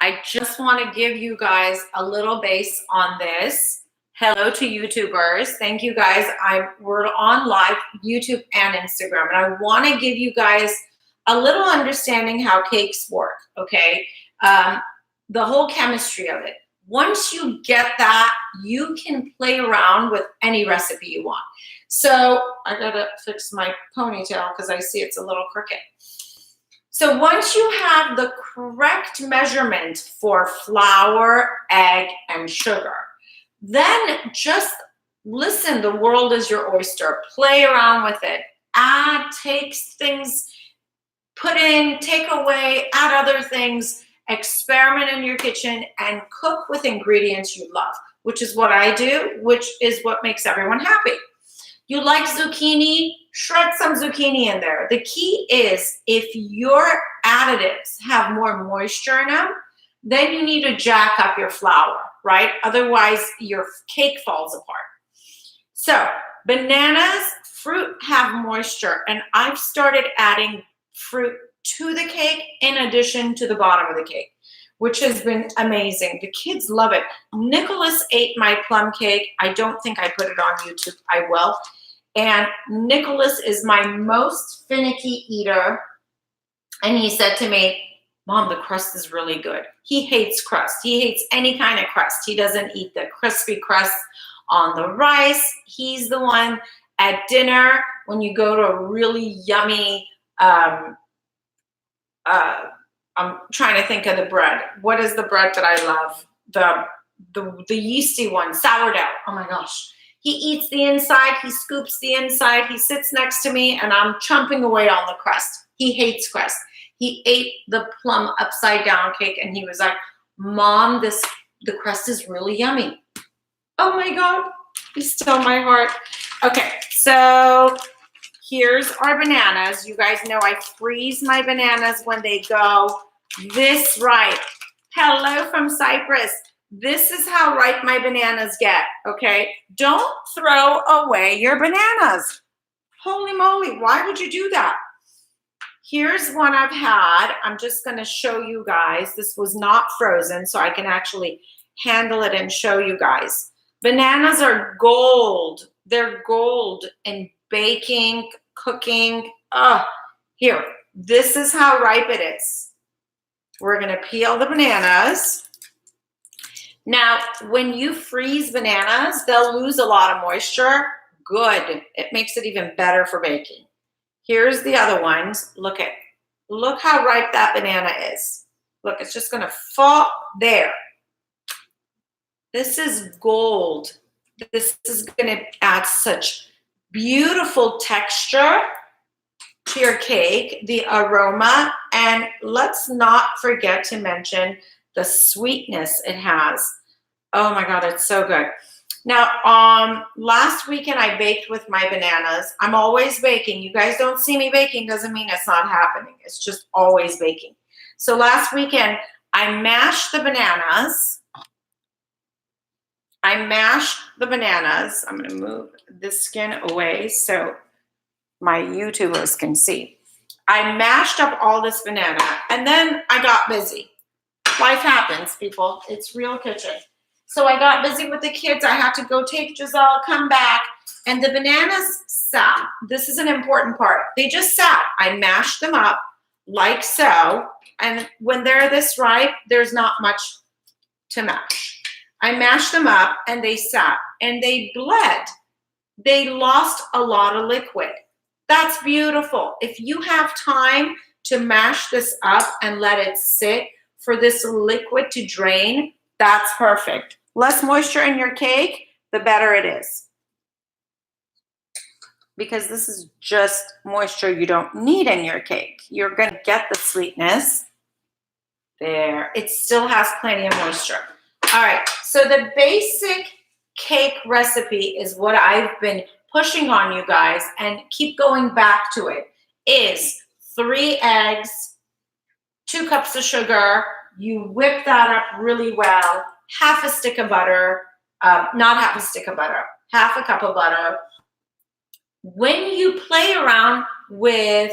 I just want to give you guys a little base on this. Hello to YouTubers. Thank you guys. We're on live YouTube and Instagram, and I want to give you guys a little understanding how cakes work, okay? The whole chemistry of it. Once you get that, you can play around with any recipe you want. So I gotta fix my ponytail because I see it's a little crooked. So once you have the correct measurement for flour, egg, and sugar, then just listen, the world is your oyster. Play around with it. Add, take things, put in, take away, add other things, experiment in your kitchen, and cook with ingredients you love, which is what I do, which is what makes everyone happy. You like zucchini? Shred some zucchini in there. The key is if your additives have more moisture in them, then you need to jack up your flour, right? Otherwise, your cake falls apart. So bananas, fruit have moisture, and I've started adding fruit to the cake in addition to the bottom of the cake, which has been amazing. The kids love it. Nicholas ate my plum cake. I don't think I put it on YouTube. I will. And Nicholas is my most finicky eater. And he said to me, Mom, the crust is really good. He hates crust. He hates any kind of crust. He doesn't eat the crispy crust on the rice. He's the one at dinner when you go to a really yummy, I'm trying to think of the bread. What is the bread that I love? The yeasty one, sourdough. Oh my gosh. He eats the inside, he scoops the inside, he sits next to me, and I'm chomping away on the crust. He hates crust. He ate the plum upside down cake, and he was like, Mom, the crust is really yummy. Oh my God, you stole my heart. Okay, so here's our bananas. You guys know I freeze my bananas when they go this ripe. Hello from Cyprus. This is how ripe my bananas get, okay? Don't throw away your bananas. Holy moly, why would you do that? Here's one I've had. I'm just gonna show you guys. This was not frozen, so I can actually handle it and show you guys. Bananas are gold. They're gold in baking, cooking. Here, this is how ripe it is. We're gonna peel the bananas. Now, when you freeze bananas, they'll lose a lot of moisture. Good. It makes it even better for baking. Here's the other ones. Look how ripe that banana is. Look, it's just gonna fall there. This is gold. This is gonna add such beautiful texture to your cake, the aroma, and let's not forget to mention the sweetness it has. Oh my God, it's so good. Now, last weekend I baked with my bananas. I'm always baking. You guys don't see me baking, doesn't mean it's not happening. It's just always baking. So last weekend I mashed the bananas. I'm gonna move this skin away so my YouTubers can see. I mashed up all this banana and then I got busy. Life happens, people. It's real kitchen. So I got busy with the kids. I had to go take Giselle, come back, and the bananas sat. This is an important part. They just sat. I mashed them up like so, and when they're this ripe, there's not much to mash. I mashed them up, and they sat, and they bled. They lost a lot of liquid. That's beautiful. If you have time to mash this up and let it sit for this liquid to drain, that's perfect. Less moisture in your cake, the better it is. Because this is just moisture you don't need in your cake. You're gonna get the sweetness. There, it still has plenty of moisture. All right, so the basic cake recipe is what I've been pushing on you guys and keep going back to it, is 3 eggs, 2 cups of sugar. You whip that up really well. Half a stick of butter, not half a stick of butter, half a cup of butter. When you play around with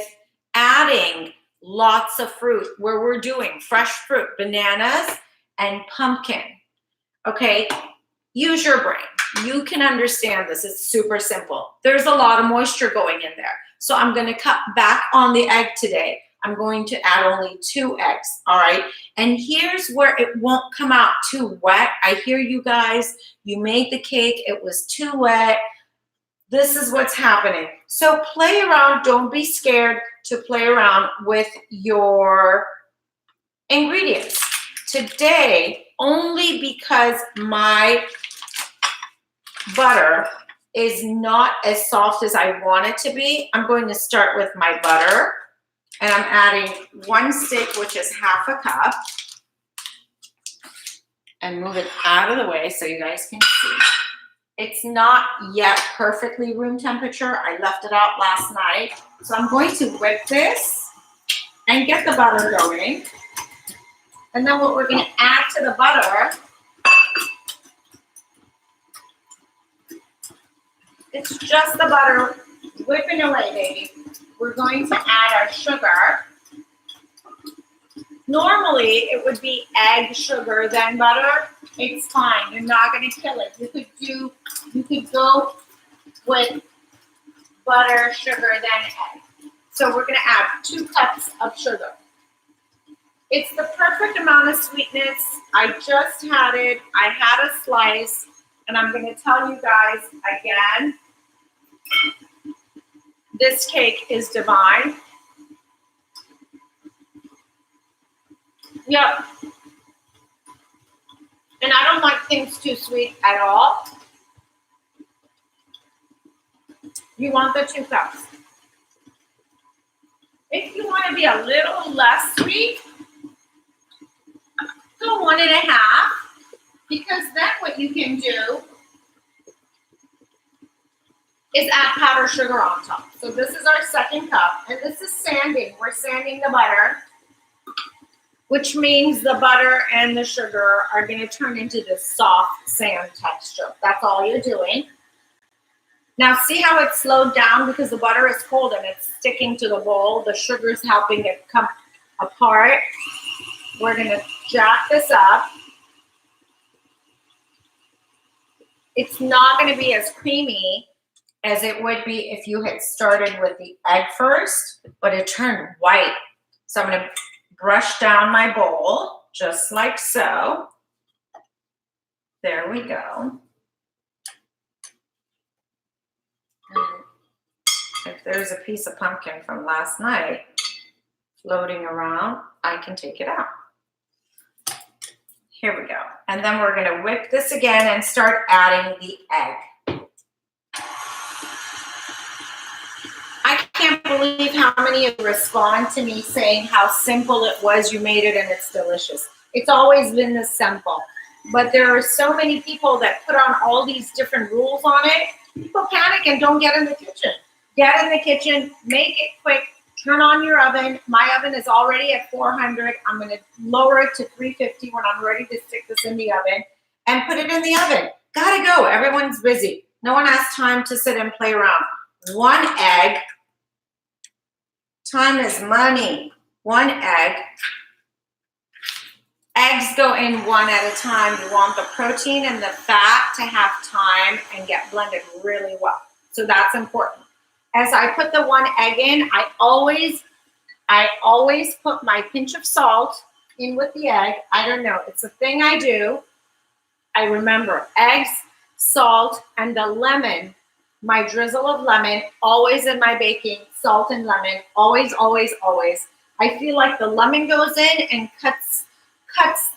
adding lots of fruit, where we're doing fresh fruit, bananas, and pumpkin. Okay, use your brain. You can understand this. It's super simple. There's a lot of moisture going in there. So I'm going to cut back on the egg today. I'm going to add only 2 eggs, all right? And here's where it won't come out too wet. I hear you guys. You made the cake. It was too wet. This is what's happening. So play around. Don't be scared to play around with your ingredients. Today, only because my butter is not as soft as I want it to be, I'm going to start with my butter. And I'm adding 1 stick, which is half a cup. And move it out of the way so you guys can see. It's not yet perfectly room temperature. I left it out last night. So I'm going to whip this and get the butter going. And then what we're going to add to the butter, it's just the butter whipping away, baby. We're going to add our sugar. Normally, it would be egg, sugar, then butter. It's fine. You're not going to kill it. You could go with butter, sugar, then egg. So we're going to add 2 cups of sugar. It's the perfect amount of sweetness. I just had it. I had a slice, and I'm going to tell you guys again, this cake is divine. Yep. And I don't like things too sweet at all. You want the 2 cups. If you want to be a little less sweet, go 1.5, because then what you can do is add powdered sugar on top. So this is our 2nd cup, and this is sanding. We're sanding the butter, which means the butter and the sugar are going to turn into this soft sand texture. That's all you're doing. Now see how it's slowed down because the butter is cold and it's sticking to the bowl. The sugar is helping it come apart. We're going to jack this up. It's not going to be as creamy as it would be if you had started with the egg first, but it turned white. So I'm going to brush down my bowl, just like so. There we go. And if there's a piece of pumpkin from last night floating around, I can take it out. Here we go. And then we're going to whip this again and start adding the egg. I can't believe how many of you respond to me saying how simple it was. You made it and it's delicious. It's always been this simple. But there are so many people that put on all these different rules on it. People panic and don't get in the kitchen. Get in the kitchen, make it quick, turn on your oven. My oven is already at 400. I'm going to lower it to 350 when I'm ready to stick this in the oven and put it in the oven. Gotta go. Everyone's busy. No one has time to sit and play around. 1 egg. Time is money. 1 egg. Eggs go in 1 at a time. You want the protein and the fat to have time and get blended really well. So that's important. As I put the 1 egg in, I always put my pinch of salt in with the egg. I don't know. It's a thing I do. I remember eggs, salt, and the lemon, my drizzle of lemon, always in my baking, salt and lemon, always, always, always. I feel like the lemon goes in and cuts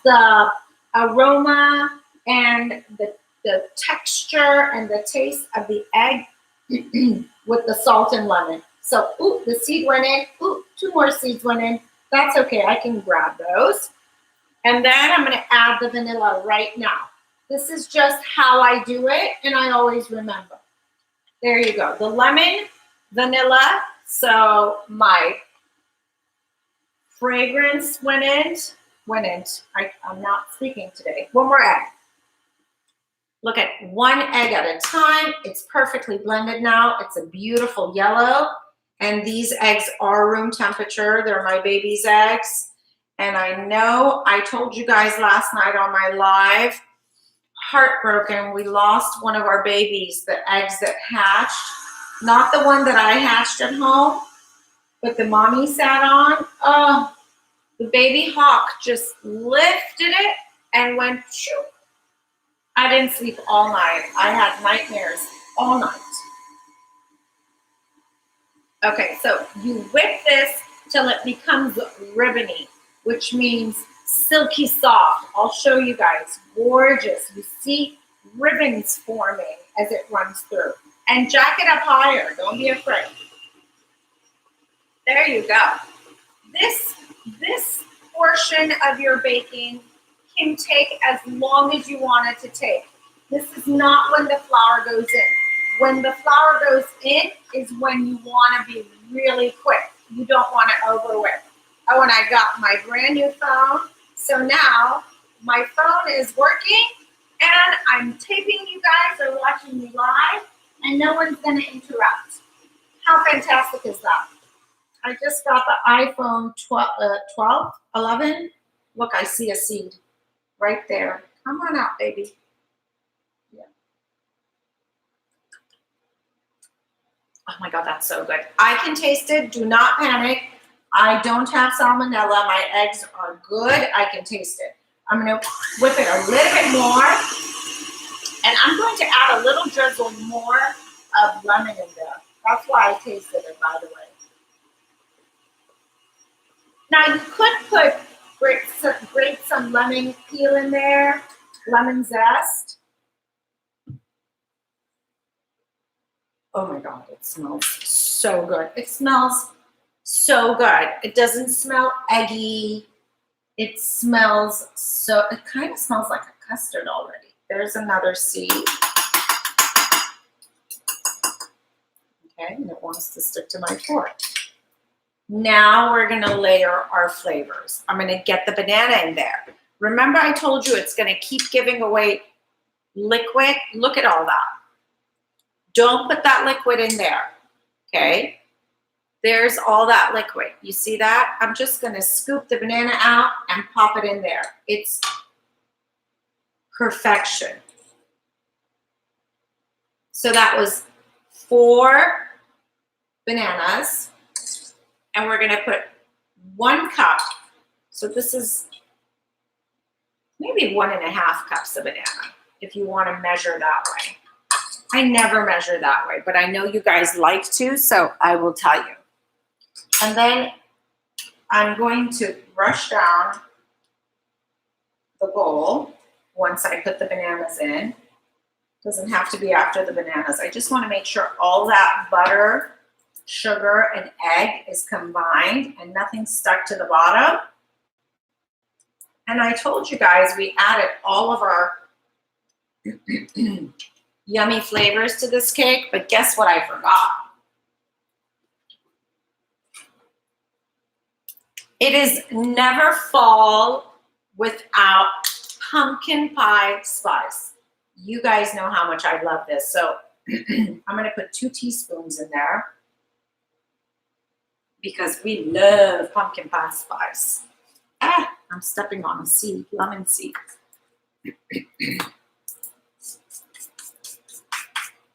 the aroma and the texture and the taste of the egg with the salt and lemon. So, ooh, the seed went in. Ooh, 2 more seeds went in. That's okay. I can grab those. And then I'm going to add the vanilla right now. This is just how I do it, and I always remember. There you go. The lemon, vanilla. So my fragrance went in. I'm not speaking today. 1 more egg. Look at 1 egg at a time. It's perfectly blended now. It's a beautiful yellow. And these eggs are room temperature. They're my baby's eggs. And I know I told you guys last night on my live, heartbroken, we lost one of our babies, the eggs that hatched. Not the one that I hatched at home, but the mommy sat on. Oh, the baby hawk just lifted it and went shoo. I didn't sleep all night. I had nightmares all night. Okay, so you whip this till it becomes ribbony, which means silky soft. I'll show you guys. Gorgeous. You see ribbons forming as it runs through. And jack it up higher. Don't be afraid. There you go. This portion of your baking can take as long as you want it to take. This is not when the flour goes in. When the flour goes in is when you want to be really quick. You don't want to overwhip. Oh, and I got my brand new phone. So now my phone is working and I'm taping you guys or watching me live and no one's going to interrupt. How fantastic is that? I just got the iPhone 12, 11. Look, I see a seed right there. Come on out, baby. Yeah. Oh my God, that's so good. I can taste it. Do not panic. I don't have salmonella. My eggs are good. I can taste it. I'm going to whip it a little bit more. And I'm going to add a little drizzle more of lemon in there. That's why I tasted it, by the way. Now you could grate some lemon peel in there, lemon zest. Oh my God, it smells so good. It smells so good. It doesn't smell eggy. It smells so, it kind of smells like a custard already. There's another seed. Okay, and it wants to stick to my fork. Now we're gonna layer our flavors. I'm gonna get the banana in there. Remember I told you it's gonna keep giving away liquid? Look at all that. Don't put that liquid in there, okay? There's all that liquid. You see that? I'm just gonna scoop the banana out and pop it in there. It's perfection. So that was 4 bananas. And we're going to put 1 cup. So this is maybe 1.5 cups of banana, if you want to measure that way. I never measure that way, but I know you guys like to, so I will tell you. And then I'm going to brush down the bowl once I put the bananas in. Doesn't have to be after the bananas. I just want to make sure all that butter, sugar, and egg is combined and nothing stuck to the bottom. And I told you guys we added all of our yummy flavors to this cake, but guess what I forgot? It is never fall without pumpkin pie spice. You guys know how much I love this. So I'm going to put 2 teaspoons in there because we love pumpkin pie spice. Ah, I'm stepping on a seed, lemon seed.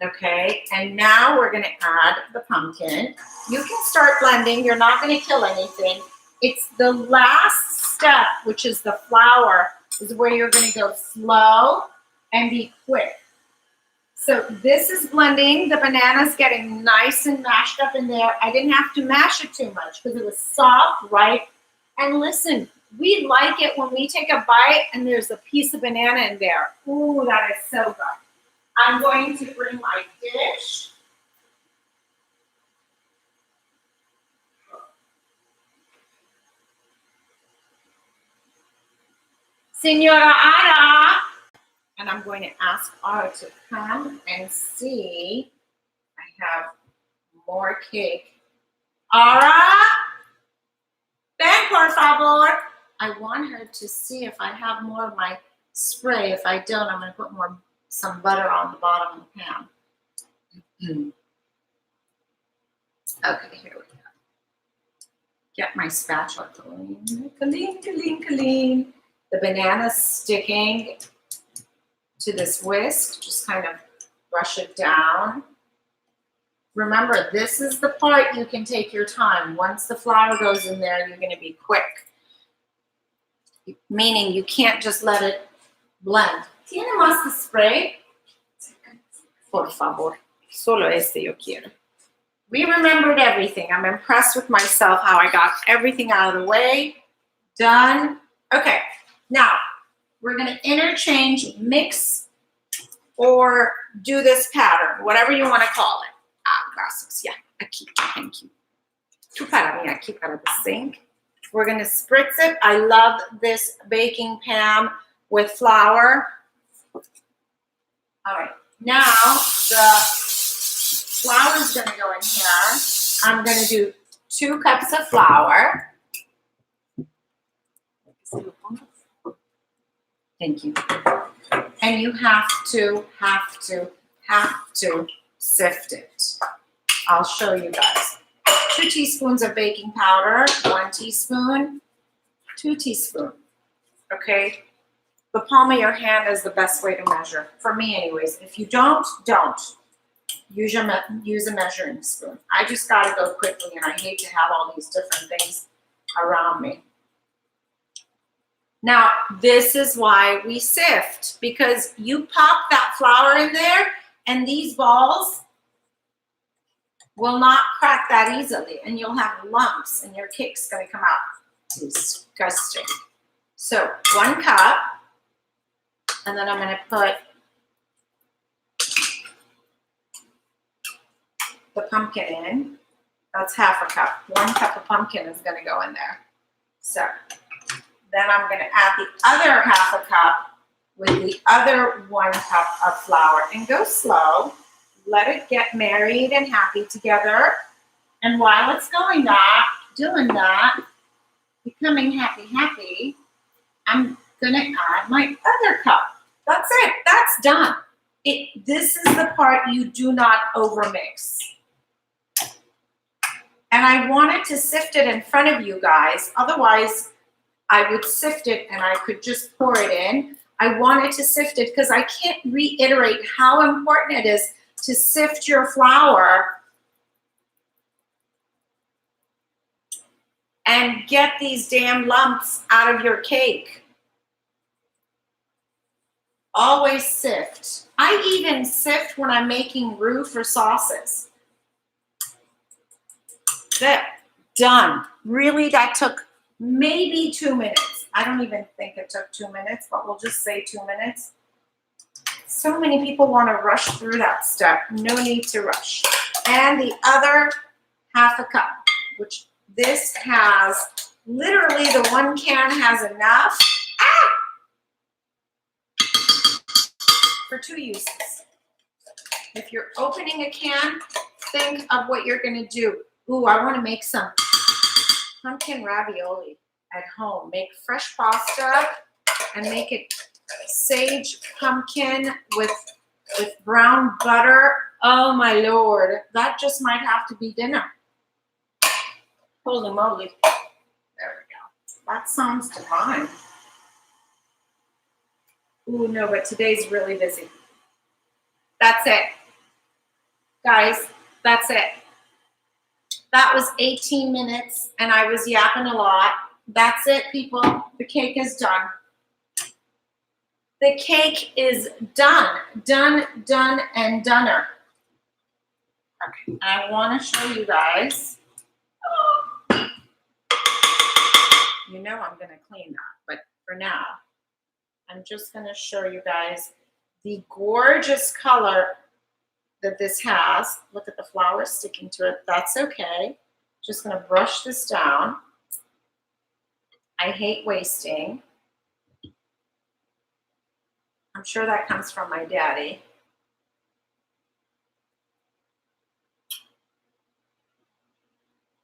Okay, and now we're going to add the pumpkin. You can start blending. You're not going to kill anything. It's the last step, which is the flour, is where you're going to go slow and be quick. So this is blending. The banana's getting nice and mashed up in there. I didn't have to mash it too much because it was soft, right? And listen, we like it when we take a bite and there's a piece of banana in there. Ooh, that is so good. I'm going to bring my dish. Senora Ara. And I'm going to ask Ara to come and see. I have more cake. Ara, ven por favor. I want her to see if I have more of my spray. If I don't, I'm going to put some butter on the bottom of the pan. Okay, here we go. Get my spatula clean, clean, clean, clean. The banana's sticking to this whisk. Just kind of brush it down. Remember, this is the part you can take your time. Once the flour goes in there, you're going to be quick. Meaning you can't just let it blend. ¿Tiene más spray? Por favor. Solo este yo quiero. We remembered everything. I'm impressed with myself how I got everything out of the way. Done. Okay. Now, we're going to interchange, mix, or do this pattern, whatever you want to call it. Ah, gracias. Yeah, aquí. Thank you. Tú para mí aquí para the sink. We're going to spritz it. I love this baking pan with flour. All right. Now, the flour is going to go in here. I'm going to do 2 cups of flour. Thank you. And you have to sift it. I'll show you guys. 2 teaspoons of baking powder, 1 teaspoon, 2 teaspoons. Okay? The palm of your hand is the best way to measure. For me anyways. If you don't. Use a measuring spoon. I just got to go quickly, and I hate to have all these different things around me. Now, this is why we sift, because you pop that flour in there, and these balls will not crack that easily, and you'll have lumps, and your cake's going to come out disgusting. So 1 cup, and then I'm going to put the pumpkin in. That's half a cup. 1 cup of pumpkin is going to go in there. So then I'm going to add the other half a cup with the other 1 cup of flour, and go slow. Let it get married and happy together. And while it's doing that, becoming happy, I'm going to add my other cup. That's it. That's done. This is the part you do not overmix. And I wanted to sift it in front of you guys. Otherwise, I would sift it and I could just pour it in. I wanted to sift it because I can't reiterate how important it is to sift your flour and get these damn lumps out of your cake. Always sift. I even sift when I'm making roux for sauces. That done. Really, that took maybe 2 minutes. I don't even think it took 2 minutes, but we'll just say 2 minutes. So many people want to rush through that step. No need to rush. And the other half a cup, which this has, literally the 1 can has enough for 2 uses. If you're opening a can, think of what you're going to do. Ooh, I want to make some pumpkin ravioli at home. Make fresh pasta and make it sage pumpkin with brown butter. Oh my Lord, that just might have to be dinner. Holy moly. There we go. That sounds divine. Ooh, no, but today's really busy. That's it. Guys, that's it. That was 18 minutes, and I was yapping a lot. That's it, people. The cake is done. The cake is done. Done, and doner. Okay, I want to show you guys. You know I'm going to clean that, but for now, I'm just going to show you guys the gorgeous color that this has. Look at the flour sticking to it. That's okay. Just going to brush this down. I hate wasting. I'm sure that comes from my daddy.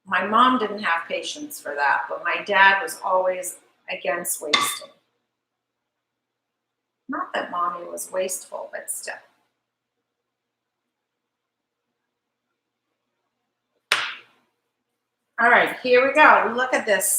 My mom didn't have patience for that, but my dad was always against wasting. Not that mommy was wasteful, but still. All right, here we go. Look at this.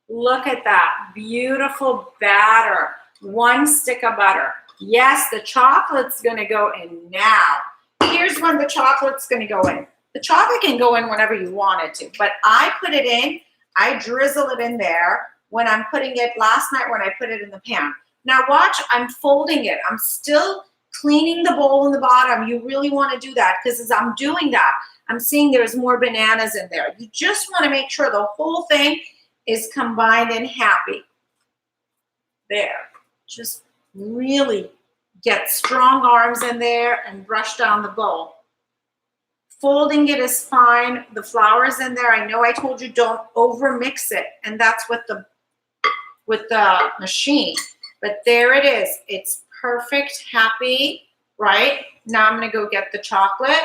Look at that beautiful batter. One stick of butter. Yes, the chocolate's gonna go in now. Here's when the chocolate's gonna go in. The chocolate can go in whenever you want it to, but I put it in, I drizzle it in there when I'm putting it, last night when I put it in the pan. Now watch, I'm folding it. I'm still cleaning the bowl in the bottom. You really wanna do that because as I'm doing that, I'm seeing there's more bananas in there. You just wanna make sure the whole thing is combined and happy. There, just really get strong arms in there and brush down the bowl. Folding it is fine. The flour is in there. I know I told you don't over mix it, and that's with the machine. But there it is. It's perfect, happy, right? Now I'm gonna go get the chocolate.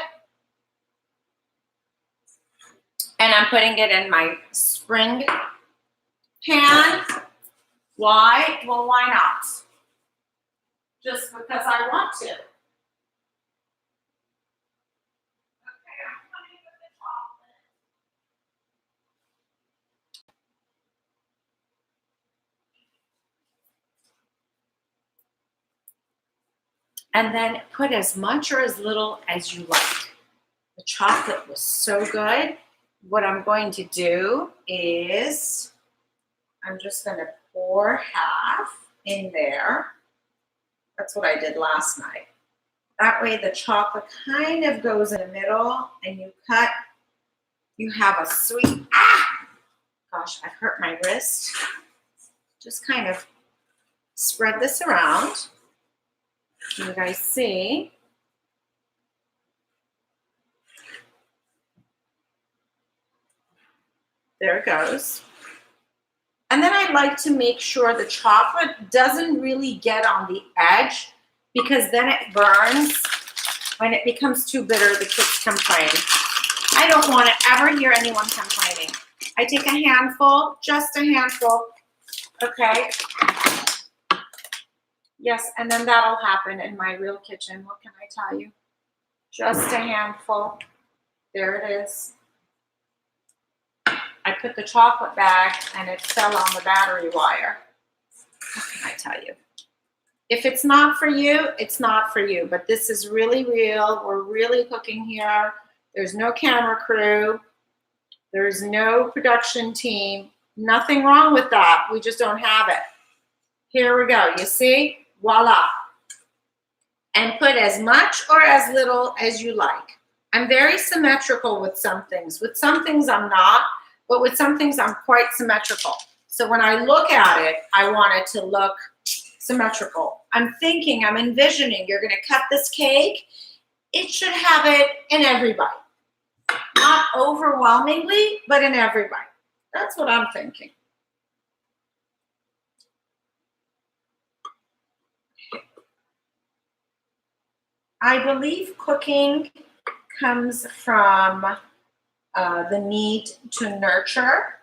And I'm putting it in my spring pan. Why? Well, why not? Just because I want to. Okay, I'm coming with the chocolate. And then put as much or as little as you like. The chocolate was so good. What I'm going to do is I'm just going to pour half in there. That's what I did last night. That way the chocolate kind of goes in the middle and you cut, you have a sweet, gosh, I hurt my wrist. Just kind of spread this around. Can you guys see? There it goes. And then I like to make sure the chocolate doesn't really get on the edge because then it burns. When it becomes too bitter, the kids complain. I don't want to ever hear anyone complaining. I take a handful, just a handful, okay? Yes, and then that'll happen in my real kitchen. What can I tell you? Just a handful. There it is. I put the chocolate bag and it fell on the battery wire. What can I tell you? If it's not for you, it's not for you. But this is really real. We're really cooking here. There's no camera crew. There's no production team. Nothing wrong with that. We just don't have it. Here we go. You see? Voila. And put as much or as little as you like. I'm very symmetrical with some things. With some things I'm not. But with some things, I'm quite symmetrical. So when I look at it, I want it to look symmetrical. I'm thinking, I'm envisioning, you're going to cut this cake. It should have it in every bite. Not overwhelmingly, but in every bite. That's what I'm thinking. I believe cooking comes from the need to nurture.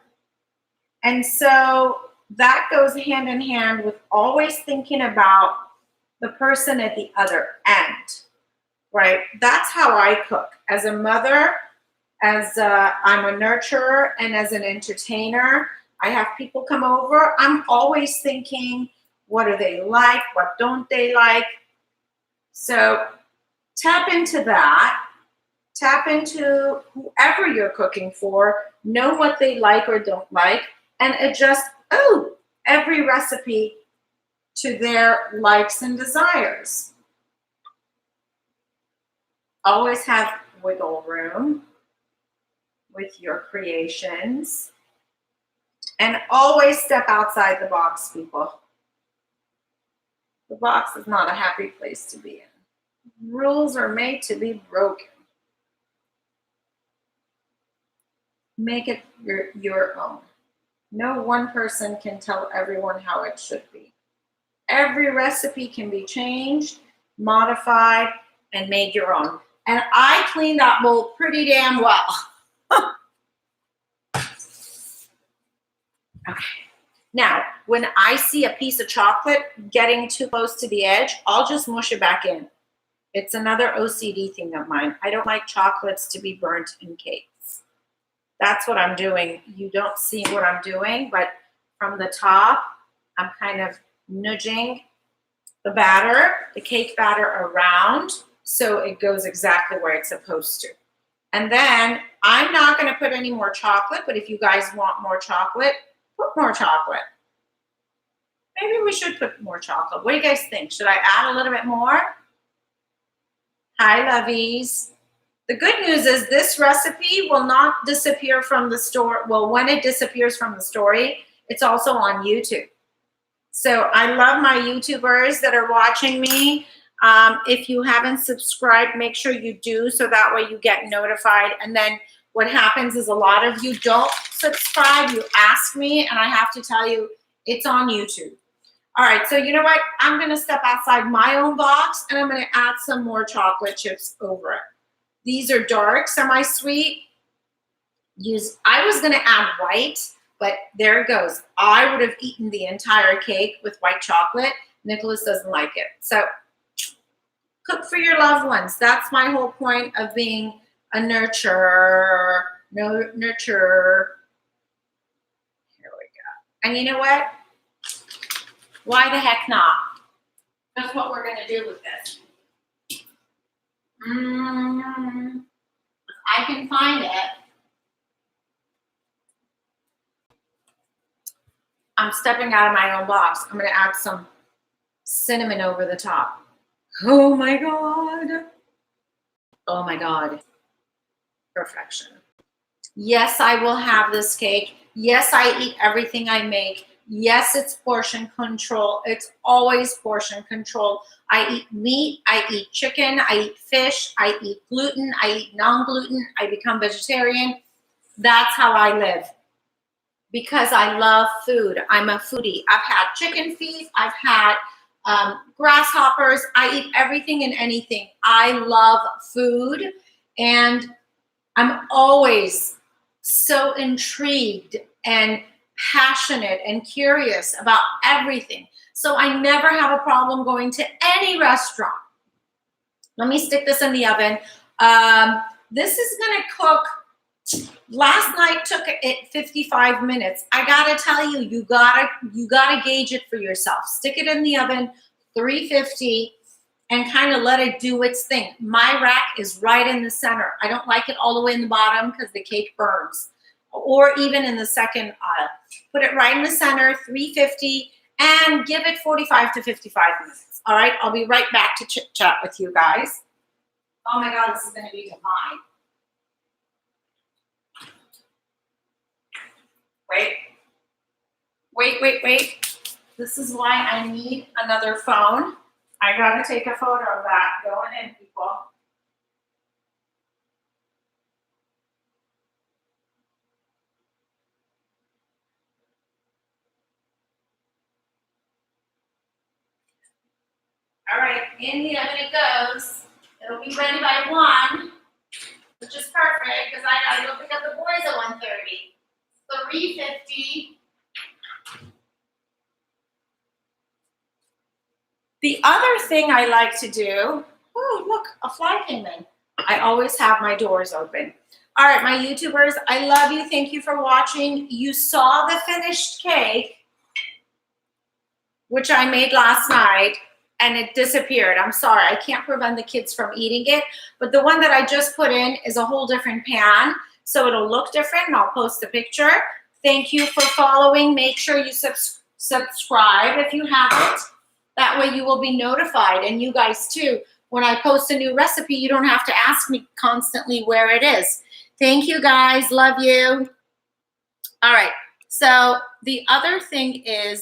And so that goes hand in hand with always thinking about the person at the other end, right? That's how I cook. As a mother, I'm a nurturer, and as an entertainer, I have people come over. I'm always thinking, what do they like? What don't they like? So tap into that. Tap into whoever you're cooking for, know what they like or don't like, and adjust every recipe to their likes and desires. Always have wiggle room with your creations, and always step outside the box, people. The box is not a happy place to be in. Rules are made to be broken. Make it your own. No one person can tell everyone how it should be. Every recipe can be changed, modified, and made your own. And I cleaned that bowl pretty damn well. Okay. Now, when I see a piece of chocolate getting too close to the edge, I'll just mush it back in. It's another OCD thing of mine. I don't like chocolates to be burnt in cakes. That's what I'm doing. You don't see what I'm doing, but from the top, I'm kind of nudging the batter, the cake batter around so it goes exactly where it's supposed to. And then I'm not going to put any more chocolate, but if you guys want more chocolate, put more chocolate. Maybe we should put more chocolate. What do you guys think? Should I add a little bit more? Hi, lovies. The good news is this recipe will not disappear from the store. Well, when it disappears from the story, it's also on YouTube. So I love my YouTubers that are watching me. If you haven't subscribed, make sure you do so that way you get notified. And then what happens is a lot of you don't subscribe. You ask me, and I have to tell you, it's on YouTube. All right, so you know what? I'm going to step outside my own box, and I'm going to add some more chocolate chips over it. These are dark, semi-sweet. I was going to add white, but there it goes. I would have eaten the entire cake with white chocolate. Nicholas doesn't like it. So cook for your loved ones. That's my whole point of being a nurturer. Nurturer. Here we go. And you know what? Why the heck not? That's what we're going to do with this. If I can find it. I'm stepping out of my own box. I'm going to add some cinnamon over the top. Oh my God. Oh my God. Perfection. Yes, I will have this cake. Yes, I eat everything I make. Yes, it's portion control. It's always portion control. I eat meat. I eat chicken. I eat fish. I eat gluten. I eat non-gluten. I become vegetarian. That's how I live. Because I love food. I'm a foodie. I've had chicken feet. I've had grasshoppers. I eat everything and anything. I love food. And I'm always so intrigued and passionate and curious about everything. So I never have a problem going to any restaurant. Let me stick this in the oven. This is going to cook. Last night took it 55 minutes. I gotta tell you, you gotta gauge it for yourself. Stick it in the oven, 350, and kind of let it do its thing. My rack is right in the center. I don't like it all the way in the bottom because the cake burns, or even in the second aisle. Put it right in the center, 350, and give it 45 to 55 minutes. All right, I'll be right back to chit chat with you guys. Oh my God, this is gonna be divine. Wait. This is why I need another phone. I gotta take a photo of that. Going in, people. All right, in the oven it goes. It'll be ready by 1, which is perfect because I gotta go pick up the boys at 1:30. 350. The other thing I like to do, oh, look, a fly came in. I always have my doors open. All right, my YouTubers, I love you. Thank you for watching. You saw the finished cake, which I made last night, and it disappeared. I'm sorry. I can't prevent the kids from eating it, but the one that I just put in is a whole different pan, so it'll look different, and I'll post a picture. Thank you for following. Make sure you subscribe if you haven't. That way you will be notified, and you guys too. When I post a new recipe, you don't have to ask me constantly where it is. Thank you guys. Love you. All right. So the other thing is